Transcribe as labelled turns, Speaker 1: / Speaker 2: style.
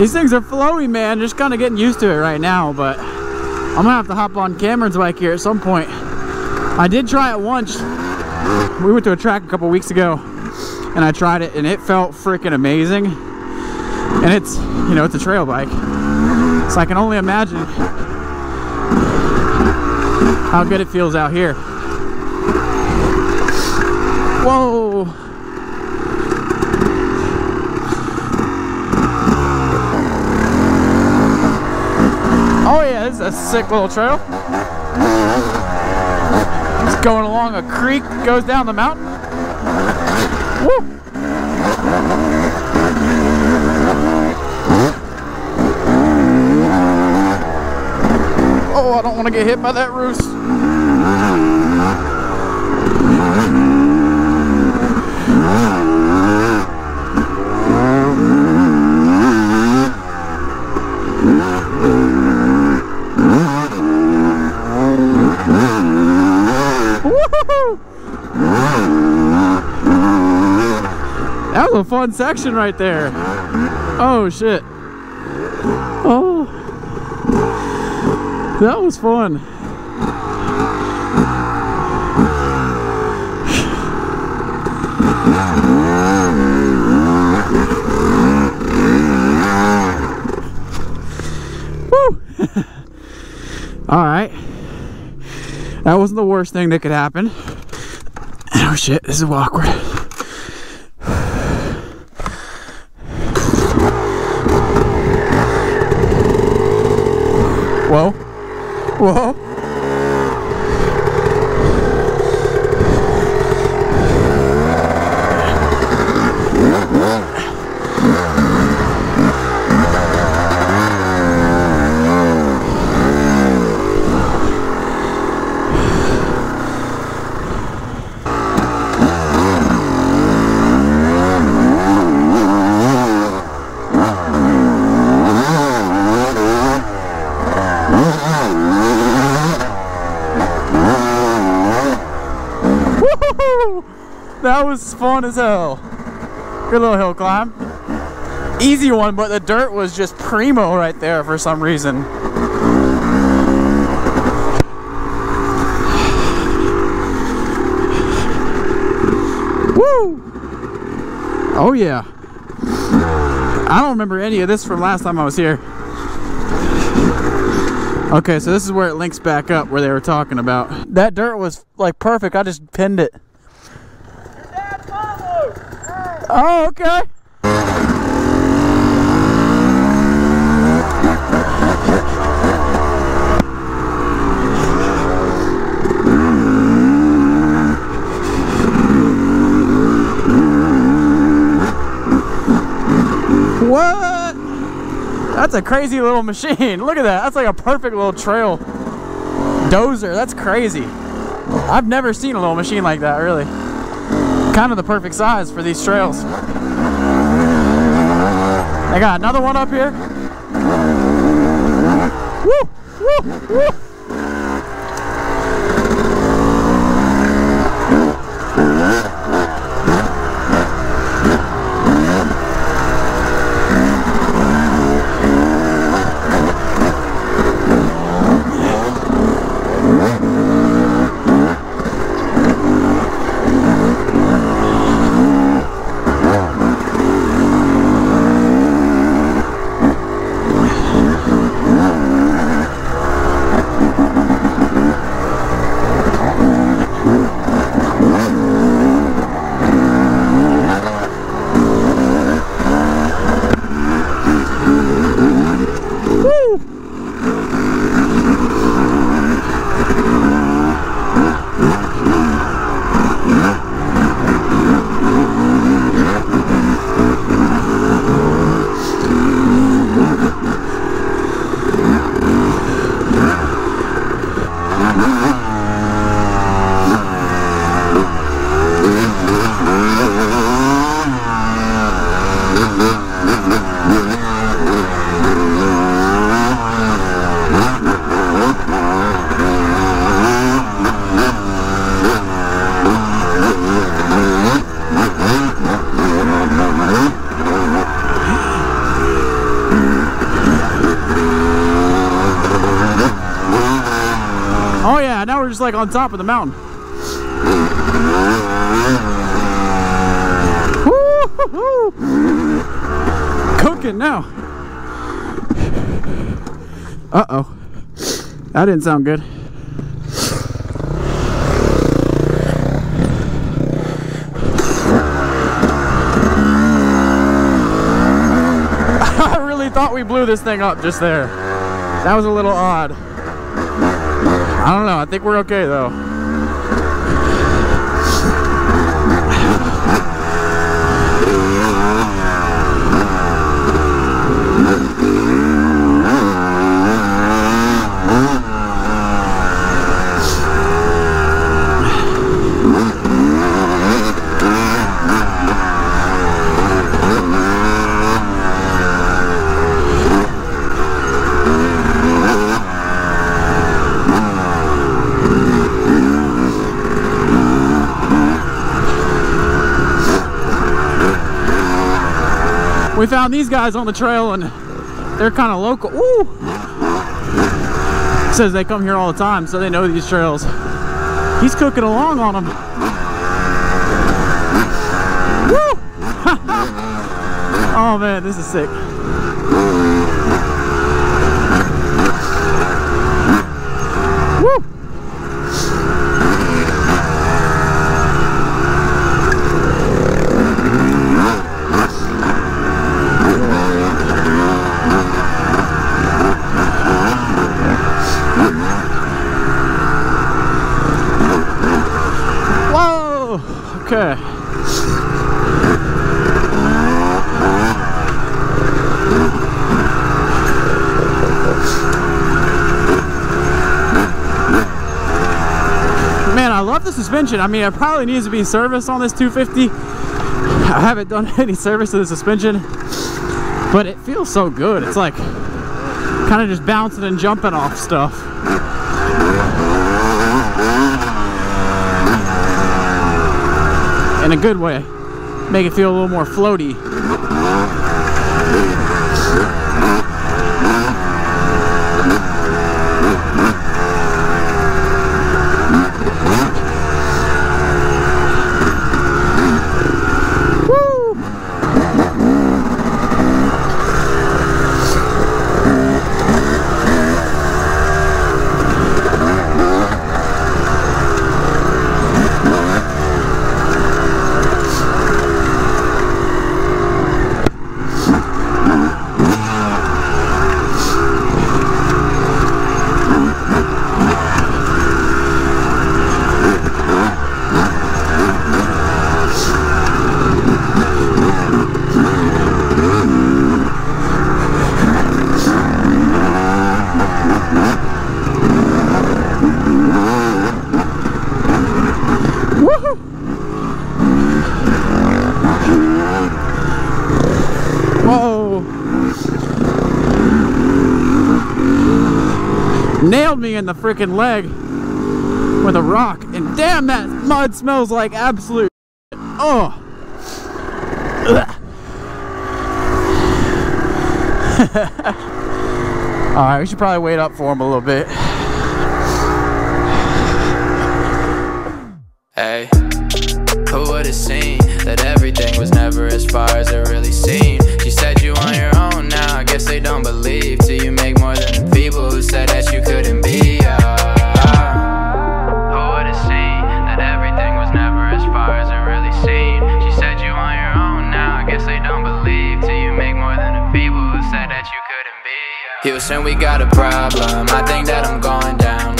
Speaker 1: These things are flowy, man. Just kind of getting used to it right now, but I'm gonna have to hop on Cameron's bike here at some point. I did try it once. We went to a track a couple weeks ago and I tried it and it felt freaking amazing. And it's, you know, it's a trail bike. So I can only imagine how good it feels out here. Whoa! Oh yeah, this is a sick little trail. It's going along a creek, goes down the mountain. Woo! Oh, I don't want to get hit by that roost. That was a fun section right there. Oh shit. Oh, that was fun. Woo! All right. That wasn't the worst thing that could happen. Oh shit, this is awkward. Whoa. Whoa. That was fun as hell. Good little hill climb. Easy one, but the dirt was just primo right there for some reason. Woo! Oh yeah. I don't remember any of this from last time I was here. Okay, so this is where it links back up where they were talking about. That dirt was like perfect. I just pinned it. Oh, okay. What? That's a crazy little machine. Look at that. That's like a perfect little trail dozer. That's crazy. I've never seen a little machine like that, really. Kind of the perfect size for these trails. I got another one up here. Woo! Woo! Woo! Yeah, now we're just like on top of the mountain. Woo-hoo-hoo. Cooking now. Uh-oh. That didn't sound good. I really thought we blew this thing up just there. That was a little odd. I don't know. I think we're okay though. We found these guys on the trail and they're kind of local. Ooh! Says they come here all the time, so they know these trails. He's cooking along on them. Woo! Oh man, this is sick. Woo! Okay. Man, I love the suspension. I mean, it probably needs to be serviced on this 250. I haven't done any service to the suspension, but it feels so good. It's like kind of just bouncing and jumping off stuff. In a good way. Make it feel a little more floaty. Woo! Whoa! Nailed me in the freaking leg with a rock, and damn, that mud smells like absolute. Oh! Alright, we should probably wait up for him a little bit.
Speaker 2: Hey, who would've seen that everything was never as far as it really seemed? She said you on your own now, I guess they don't believe till you make more than the people who said that you couldn't be. Who would've seen that everything was never as far as it really seemed? She said you on your own now, I guess they don't believe till you make more than the people who said that you couldn't be. Houston, we got a problem, I think that I'm going down.